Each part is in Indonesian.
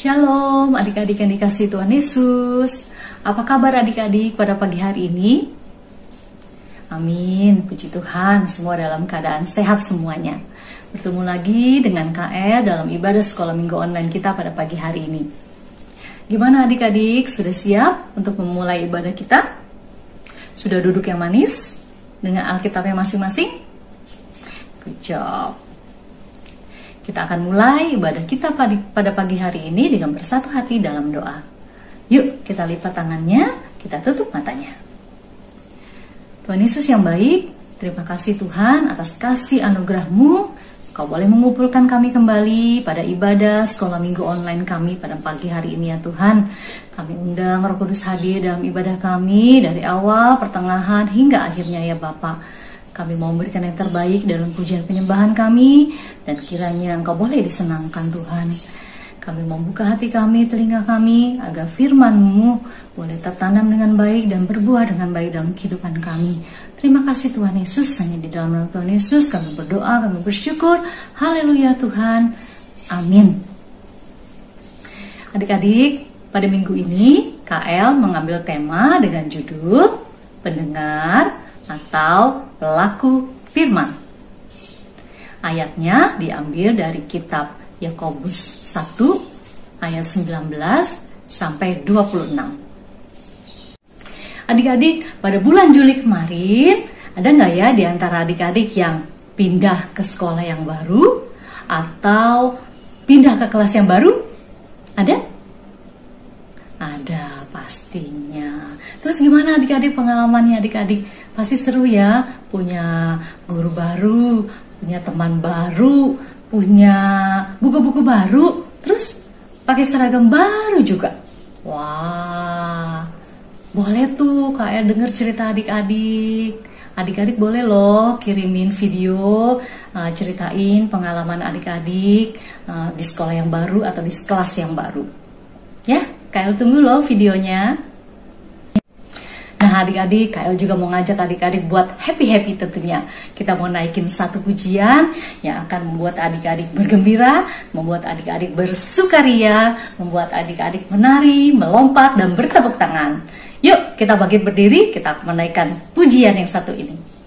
Shalom adik-adik yang dikasihi Tuhan Yesus. Apa kabar adik-adik pada pagi hari ini? Amin, puji Tuhan, semua dalam keadaan sehat semuanya. Bertemu lagi dengan KL dalam ibadah sekolah minggu online kita pada pagi hari ini. Gimana adik-adik, sudah siap untuk memulai ibadah kita? Sudah duduk yang manis dengan Alkitabnya masing-masing? Good job. Kita akan mulai ibadah kita pada pagi hari ini dengan bersatu hati dalam doa. Yuk kita lipat tangannya, kita tutup matanya. Tuhan Yesus yang baik, terima kasih Tuhan atas kasih anugerah-Mu. Kau boleh mengumpulkan kami kembali pada ibadah sekolah minggu online kami pada pagi hari ini ya Tuhan. Kami undang Roh Kudus hadir dalam ibadah kami dari awal, pertengahan hingga akhirnya ya Bapa. Kami mau memberikan yang terbaik dalam pujian penyembahan kami, dan kiranya Engkau boleh disenangkan Tuhan. Kami membuka hati kami, telinga kami, agar firman-Mu boleh tertanam dengan baik dan berbuah dengan baik dalam kehidupan kami. Terima kasih Tuhan Yesus, hanya di dalam nama Tuhan Yesus kami berdoa, kami bersyukur. Haleluya Tuhan, amin. Adik-adik, pada minggu ini KL mengambil tema dengan judul pendengar atau pelaku firman. Ayatnya diambil dari kitab Yakobus 1 ayat 19 sampai 26. Adik-adik, pada bulan Juli kemarin ada nggak ya di antara adik-adik yang pindah ke sekolah yang baru atau pindah ke kelas yang baru? Ada? Ada pastinya. Terus gimana adik-adik pengalamannya adik-adik? Pasti seru ya, punya guru baru, punya teman baru, punya buku-buku baru, terus pakai seragam baru juga. Wah, boleh tuh KL denger cerita adik-adik. Adik-adik boleh loh kirimin video, ceritain pengalaman adik-adik di sekolah yang baru atau di kelas yang baru. Ya, KL tunggu loh videonya. Nah adik-adik, KL juga mau ngajak adik-adik buat happy-happy tentunya. Kita mau naikin satu pujian yang akan membuat adik-adik bergembira, membuat adik-adik bersukaria, membuat adik-adik menari, melompat, dan bertepuk tangan. Yuk kita bangkit berdiri, kita menaikkan pujian yang satu ini.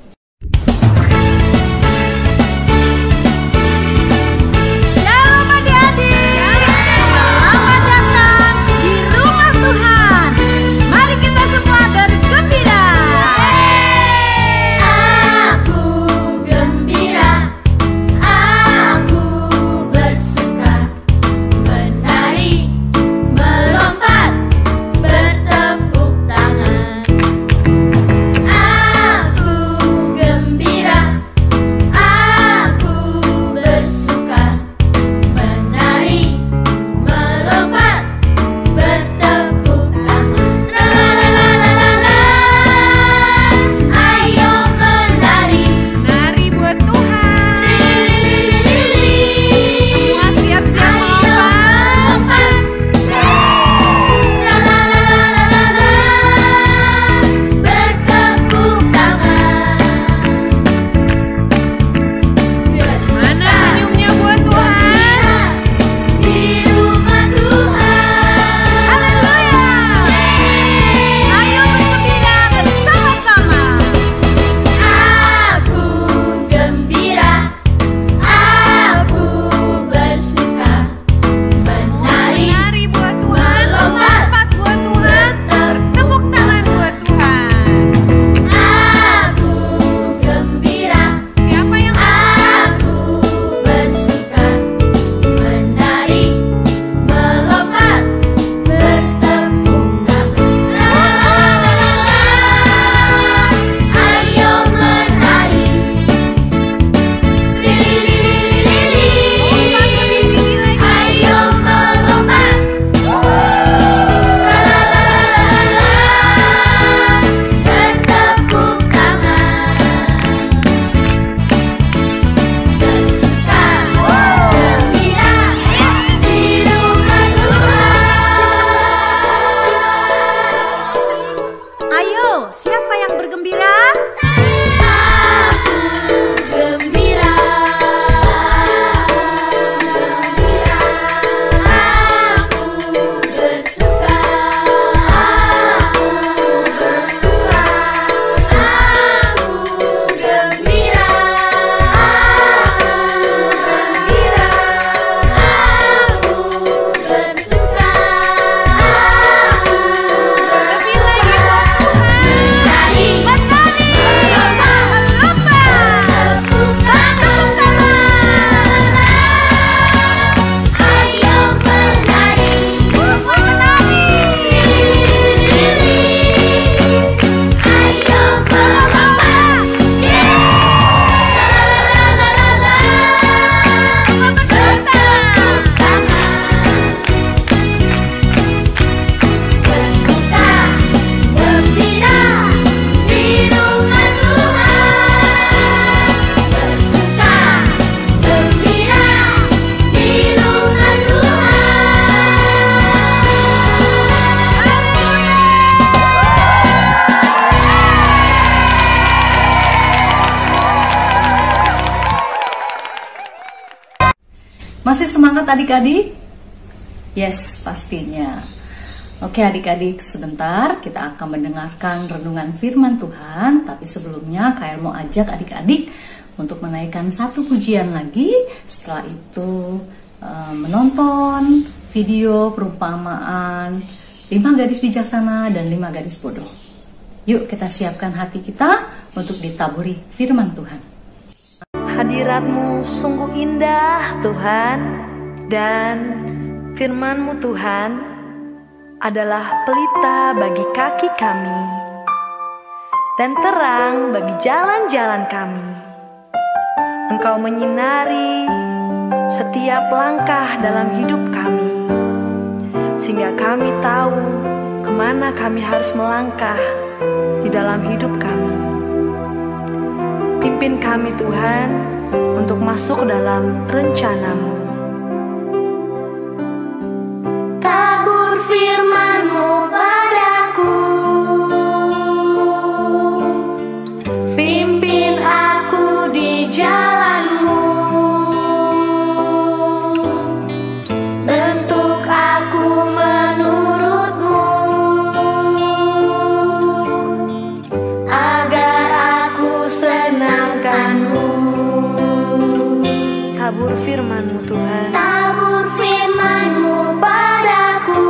Aku semangat adik-adik? Yes, pastinya. Oke adik-adik, sebentar kita akan mendengarkan renungan firman Tuhan. Tapi sebelumnya Kak El mau ajak adik-adik untuk menaikkan satu pujian lagi. Setelah itu menonton video perumpamaan 5 gadis bijaksana dan 5 gadis bodoh. Yuk kita siapkan hati kita untuk ditaburi firman Tuhan. Hadirat-Mu sungguh indah Tuhan, dan firman-Mu Tuhan adalah pelita bagi kaki kami dan terang bagi jalan-jalan kami. Engkau menyinari setiap langkah dalam hidup kami, sehingga kami tahu kemana kami harus melangkah di dalam hidup kami. Pimpin kami Tuhan untuk masuk dalam rencana-Mu. Firman-Mu padaku, pimpin aku di jalan-Mu, bentuk aku menurut-Mu, agar aku senangkan-Mu. Tabur firman-Mu Tuhan. Tabur firman-Mu padaku,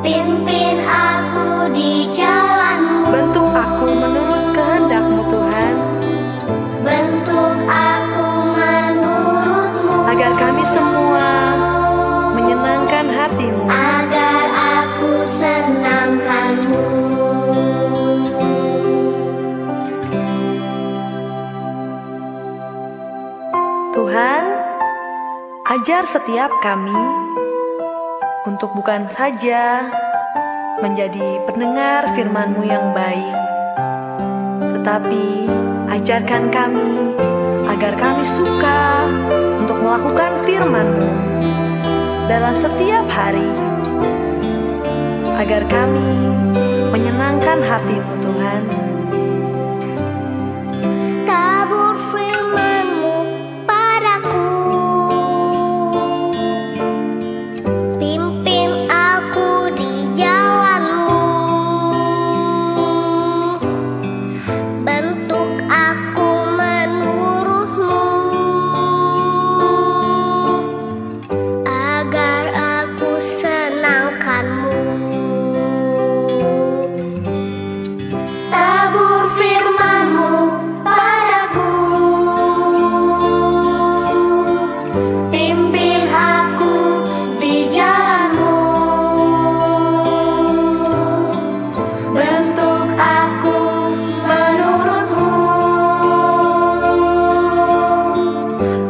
pimpin aku di jalan-Mu, Bentuk aku menurut kehendak-Mu Tuhan, bentuk aku menurut-Mu, agar kami semua menyenangkan hati-Mu. agar aku senangkan-Mu. Tuhan, ajar setiap kami untuk bukan saja menjadi pendengar firman-Mu yang baik, tetapi ajarkan kami agar kami suka untuk melakukan firman-Mu dalam setiap hari, agar kami menyenangkan hati-Mu Tuhan. Tabur firman-Mu padaku, pimpin aku di jalan-Mu, bentuk aku menurut-Mu, agar aku senangkan-Mu. Tabur firman-Mu padaku, pimpin aku di jalan-Mu, bentuk aku menurut-Mu,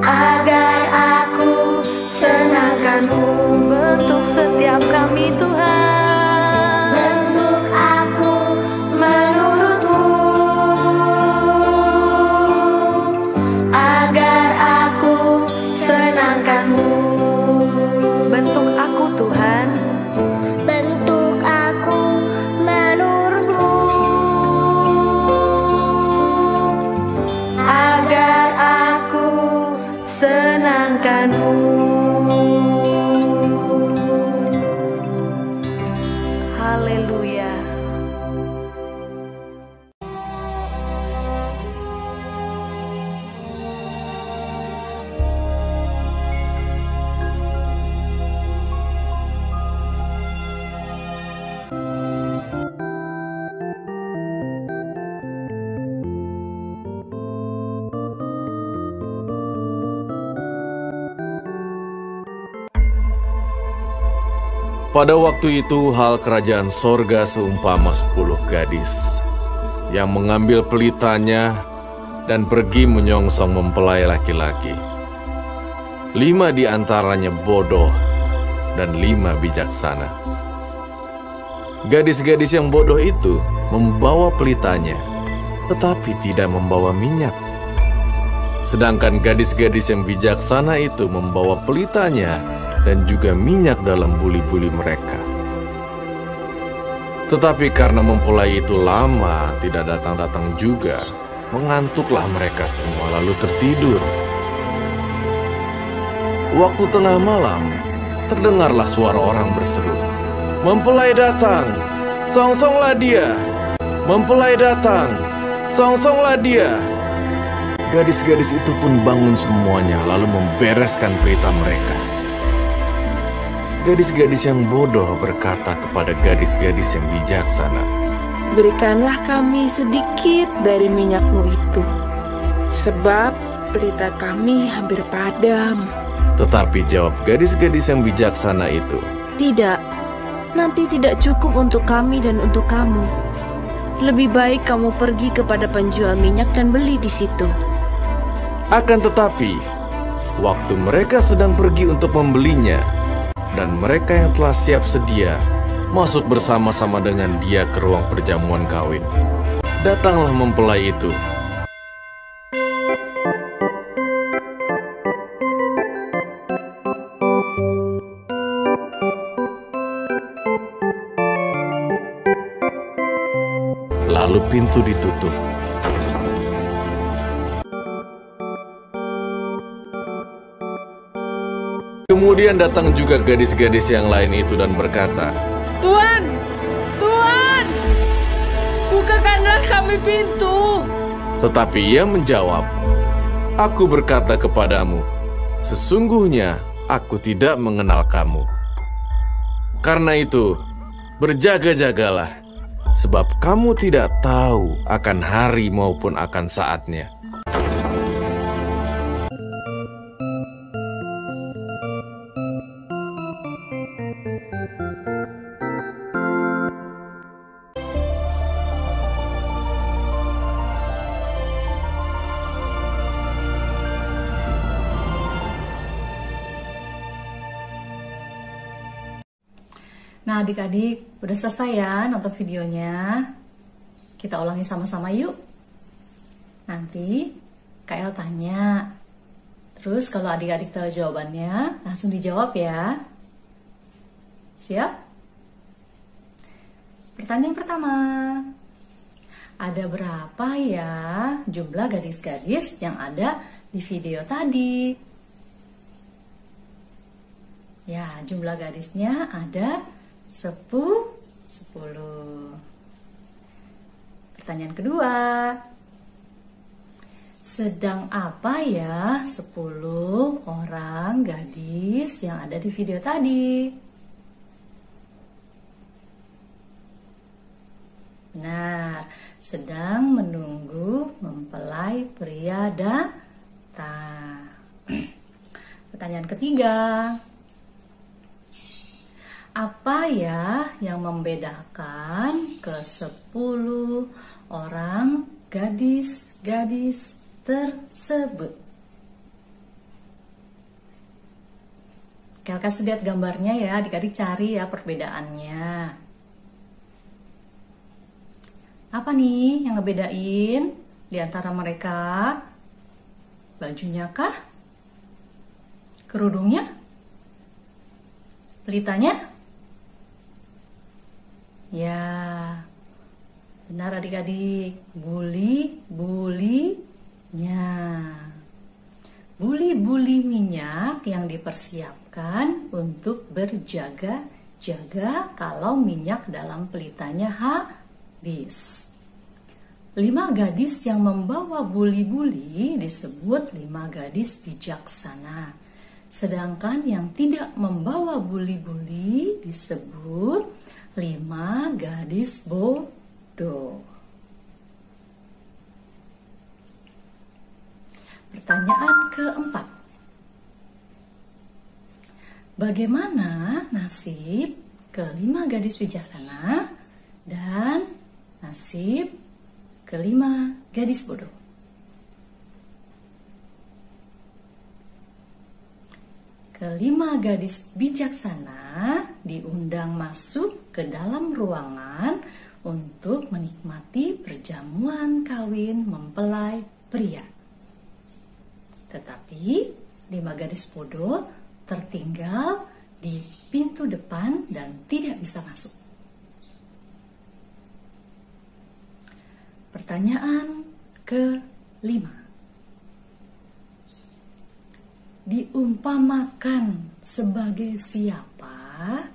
agar aku senangkan-Mu. Bentuk setiap kami Tuhan, Bentuk aku menurut-Mu, agar aku senangkan-Mu. bentuk aku Tuhan, Bentuk aku menurut-Mu, agar aku senangkan-Mu. Haleluya. Pada waktu itu hal kerajaan sorga seumpama 10 gadis yang mengambil pelitanya dan pergi menyongsong mempelai laki-laki. 5 di antaranya bodoh dan 5 bijaksana. Gadis-gadis yang bodoh itu membawa pelitanya, tetapi tidak membawa minyak. Sedangkan gadis-gadis yang bijaksana itu membawa pelitanya dan juga minyak dalam buli-buli mereka. Tetapi karena mempelai itu lama tidak datang-datang juga, mengantuklah mereka semua lalu tertidur. waktu tengah malam, terdengarlah suara orang berseru, "Mempelai datang, songsonglah dia! Mempelai datang, songsonglah dia!" Gadis-gadis itu pun bangun semuanya lalu membereskan pelita mereka. Gadis-gadis yang bodoh berkata kepada gadis-gadis yang bijaksana, "Berikanlah kami sedikit dari minyakmu itu, sebab pelita kami hampir padam." Tetapi jawab gadis-gadis yang bijaksana itu, Tidak, nanti tidak cukup untuk kami dan untuk kamu. Lebih baik kamu pergi kepada penjual minyak dan beli di situ. akan tetapi, waktu mereka sedang pergi untuk membelinya, dan mereka yang telah siap sedia masuk bersama-sama dengan dia ke ruang perjamuan kawin, datanglah mempelai itu. Lalu pintu ditutup. Kemudian datang juga gadis-gadis yang lain itu dan berkata, "Tuan, Tuan, bukakanlah kami pintu." tetapi ia menjawab, "Aku berkata kepadamu, sesungguhnya aku tidak mengenal kamu. Karena itu, berjaga-jagalah, sebab kamu tidak tahu akan hari maupun akan saatnya." Nah adik-adik, udah selesai ya nonton videonya? Kita ulangi sama-sama yuk. Nanti Kak El tanya, terus kalau adik-adik tahu jawabannya, langsung dijawab ya. Siap? Pertanyaan pertama, ada berapa ya jumlah gadis-gadis yang ada di video tadi? Ya, jumlah gadisnya ada 10. Pertanyaan kedua, sedang apa ya 10 orang gadis yang ada di video tadi? Benar, sedang menunggu mempelai pria datang. Pertanyaan ketiga, apa ya yang membedakan ke 10 orang gadis-gadis tersebut? Kalian kasih lihat gambarnya ya, adik-adik cari ya perbedaannya. Apa nih yang ngebedain di antara mereka? Bajunya kah? Kerudungnya? Pelitanya? Ya, benar adik-adik, buli-bulinya. Buli-buli minyak yang dipersiapkan untuk berjaga-jaga kalau minyak dalam pelitanya habis. 5 gadis yang membawa buli-buli disebut 5 gadis bijaksana. Sedangkan yang tidak membawa buli-buli disebut 5 gadis bodoh. Pertanyaan keempat, bagaimana nasib ke-5 gadis bijaksana dan nasib ke-5 gadis bodoh? Ke-5 gadis bijaksana diundang masuk ke dalam ruangan untuk menikmati perjamuan kawin mempelai pria. Tetapi 5 gadis bodoh tertinggal di pintu depan dan tidak bisa masuk. Pertanyaan ke-5, diumpamakan sebagai siapa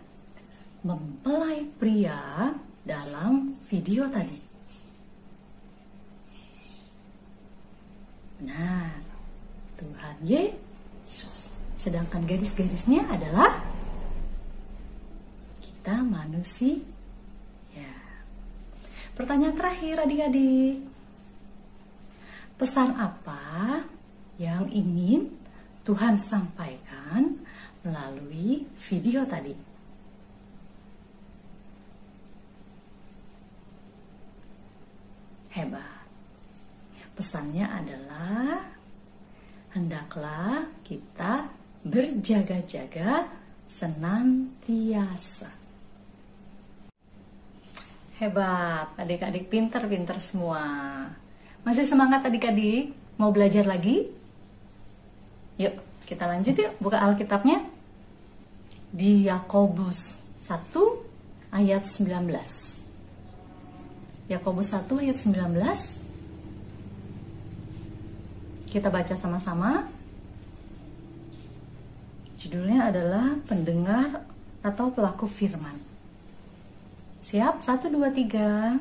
mempelai pria dalam video tadi? Nah, Tuhan Yesus. Sedangkan garis-garisnya adalah kita manusia. Pertanyaan terakhir adik-adik. Pesan apa yang ingin Tuhan sampaikan melalui video tadi? Hebat. Pesannya adalah hendaklah kita berjaga-jaga senantiasa. Hebat, adik-adik pinter-pinter semua. Masih semangat adik-adik? Mau belajar lagi? Yuk, kita lanjut yuk, buka Alkitabnya. Di Yakobus 1 ayat 19. Yakobus 1 ayat 19. Kita baca sama-sama. Judulnya adalah pendengar atau pelaku firman. Siap? 1, 2, 3.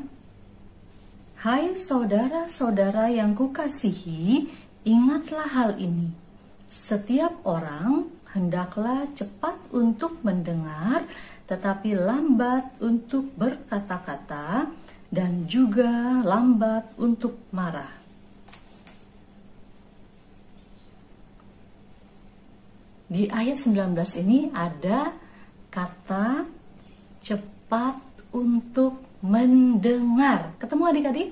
Hai saudara-saudara yang kukasihi, ingatlah hal ini. Setiap orang hendaklah cepat untuk mendengar, tetapi lambat untuk berkata-kata, dan juga lambat untuk marah. Di ayat 19 ini ada kata cepat untuk mendengar. Ketemu adik-adik?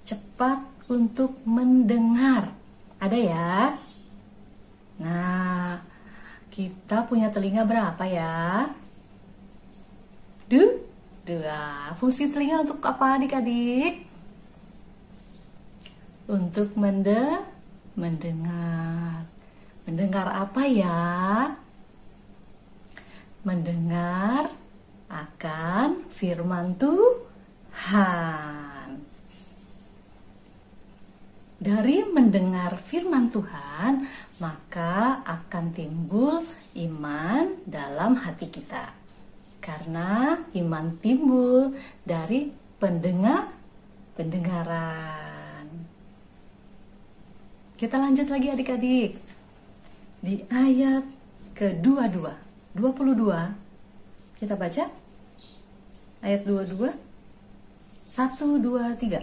Cepat untuk mendengar. Ada ya? Nah, kita punya telinga berapa ya? Dua. Fungsi telinga untuk apa adik-adik? Untuk mendengar. Mendengar apa ya? Mendengar akan firman Tuhan. Dari mendengar firman Tuhan, maka akan timbul iman dalam hati kita. Karena iman timbul dari pendengaran. Kita lanjut lagi adik-adik. Di ayat ke-22, 22, kita baca ayat 22. 1, 2, 3.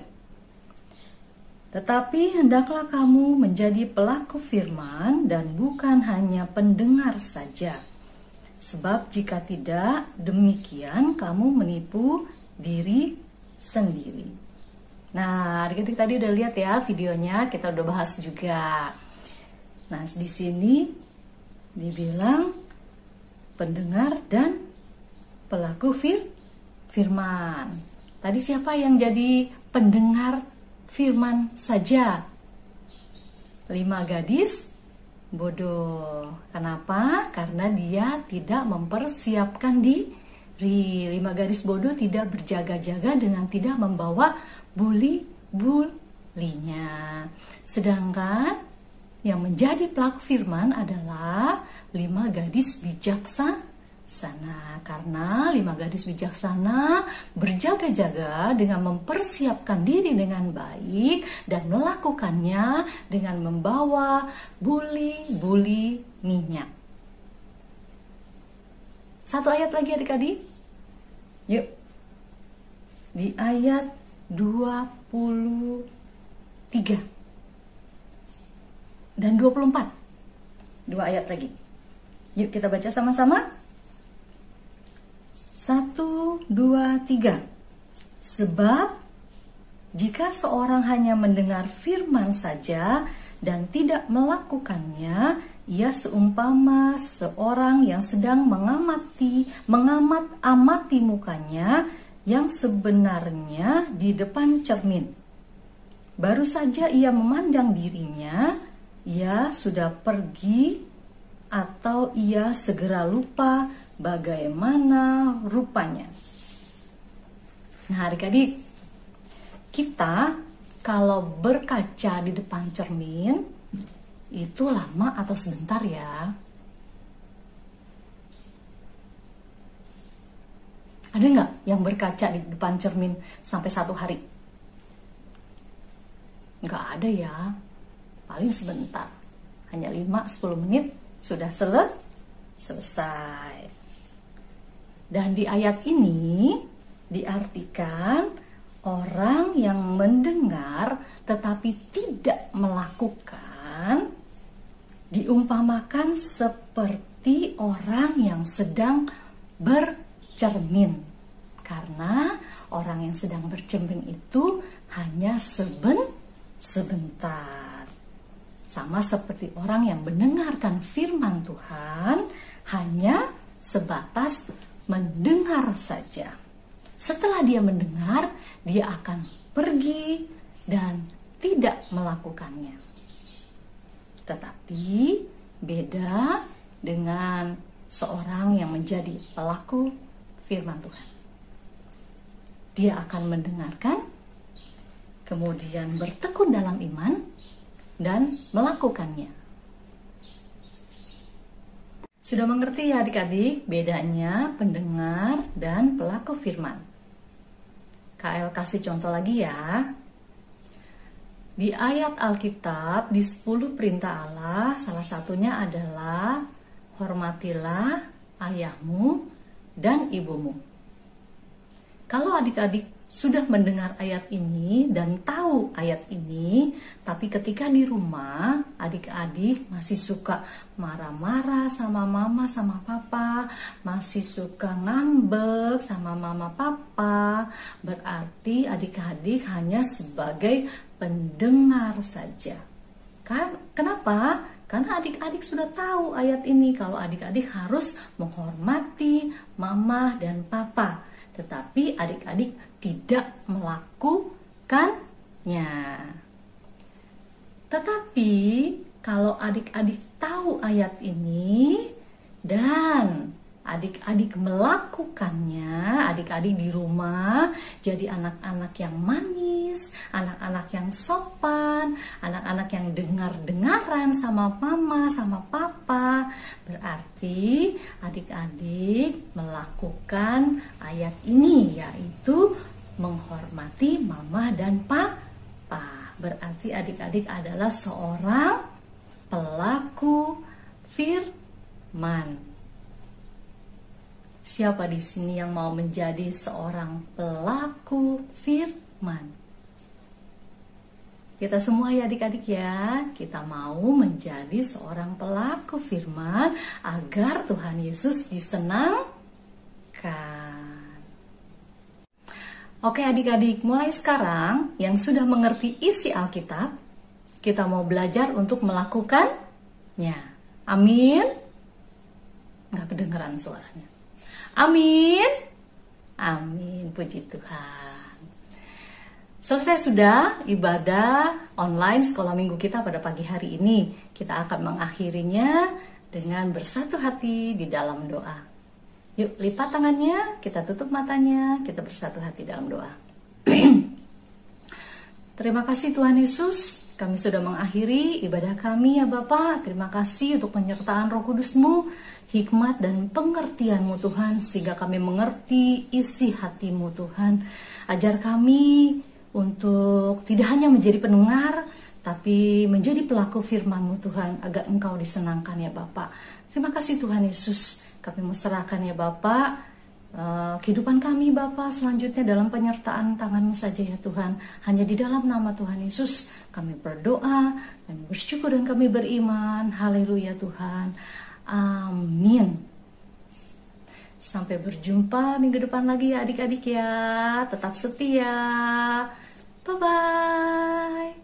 Tetapi hendaklah kamu menjadi pelaku firman dan bukan hanya pendengar saja. Sebab jika tidak, demikian kamu menipu diri sendiri. Nah, adik-adik tadi udah lihat ya videonya, kita udah bahas juga. Nah, di sini dibilang pendengar dan pelaku firman. Tadi siapa yang jadi pendengar firman saja? 5 gadis bodoh. Kenapa? Karena dia tidak mempersiapkan diri. 5 gadis bodoh tidak berjaga-jaga dengan tidak membawa bulinya. Sedangkan yang menjadi pelaku firman adalah 5 gadis bijaksana. Karena 5 gadis bijaksana berjaga-jaga dengan mempersiapkan diri dengan baik dan melakukannya dengan membawa buli minyak. 1 ayat lagi adik-adik. Yuk. Di ayat 23 dan 24. 2 ayat lagi. Yuk kita baca sama-sama. 1, 2, 3. Sebab jika seorang hanya mendengar firman saja dan tidak melakukannya, ia seumpama seorang yang sedang mengamat-amati mukanya yang sebenarnya di depan cermin. Baru saja ia memandang dirinya, ia sudah pergi atau ia segera lupa bagaimana rupanya. Nah adik-adik, kita kalau berkaca di depan cermin, itu lama atau sebentar ya? Ada nggak yang berkaca di depan cermin sampai 1 hari? Nggak ada ya, paling sebentar. Hanya 5-10 menit sudah selesai. Dan di ayat ini diartikan orang yang mendengar tetapi tidak melakukan diumpamakan seperti orang yang sedang bercermin. Karena orang yang sedang bercermin itu hanya sebentar. Sama seperti orang yang mendengarkan firman Tuhan hanya sebatas mendengar saja. Setelah dia mendengar, dia akan pergi dan tidak melakukannya. Tetapi beda dengan seorang yang menjadi pelaku firman Tuhan. Dia akan mendengarkan, kemudian bertekun dalam iman, dan melakukannya. Sudah mengerti ya adik-adik bedanya pendengar dan pelaku firman? KL kasih contoh lagi ya. Di ayat Alkitab, di 10 perintah Allah, salah satunya adalah hormatilah ayahmu dan ibumu. Kalau adik-adik sudah mendengar ayat ini dan tahu ayat ini, tapi ketika di rumah adik-adik masih suka marah-marah sama mama sama papa, masih suka ngambek sama mama papa, berarti adik-adik hanya sebagai pendengar saja. Kenapa? Karena adik-adik sudah tahu ayat ini kalau adik-adik harus menghormati mama dan papa, tetapi adik-adik tidak melakukannya. Tetapi kalau adik-adik tahu ayat ini dan adik-adik melakukannya, adik-adik di rumah jadi anak-anak yang manis, anak-anak yang sopan, anak-anak yang dengar-dengaran sama mama, sama papa. Berarti adik-adik melakukan ayat ini, yaitu menghormati mama dan papa. Berarti adik-adik adalah seorang pelaku firman. Siapa di sini yang mau menjadi seorang pelaku firman? Kita semua ya adik-adik ya, kita mau menjadi seorang pelaku firman agar Tuhan Yesus disenangkan. Oke adik-adik, mulai sekarang yang sudah mengerti isi Alkitab, kita mau belajar untuk melakukannya. Amin. Nggak kedengeran suaranya. Amin. Amin, puji Tuhan. Selesai sudah ibadah online sekolah minggu kita pada pagi hari ini. Kita akan mengakhirinya dengan bersatu hati di dalam doa. Yuk, lipat tangannya, kita tutup matanya, kita bersatu hati dalam doa. Terima kasih Tuhan Yesus, kami sudah mengakhiri ibadah kami ya Bapa. Terima kasih untuk penyertaan Roh Kudus-Mu, hikmat dan pengertian-Mu Tuhan, sehingga kami mengerti isi hati-Mu Tuhan. Ajar kami untuk tidak hanya menjadi pendengar, tapi menjadi pelaku firman-Mu Tuhan, agar Engkau disenangkan ya Bapa. Terima kasih Tuhan Yesus, kami mau serahkan ya Bapa kehidupan kami Bapa selanjutnya dalam penyertaan tangan-Mu saja ya Tuhan. Hanya di dalam nama Tuhan Yesus kami berdoa, kami bersyukur dan kami beriman. Haleluya Tuhan. Amin. Sampai berjumpa minggu depan lagi ya adik-adik ya. Tetap setia. Bye-bye.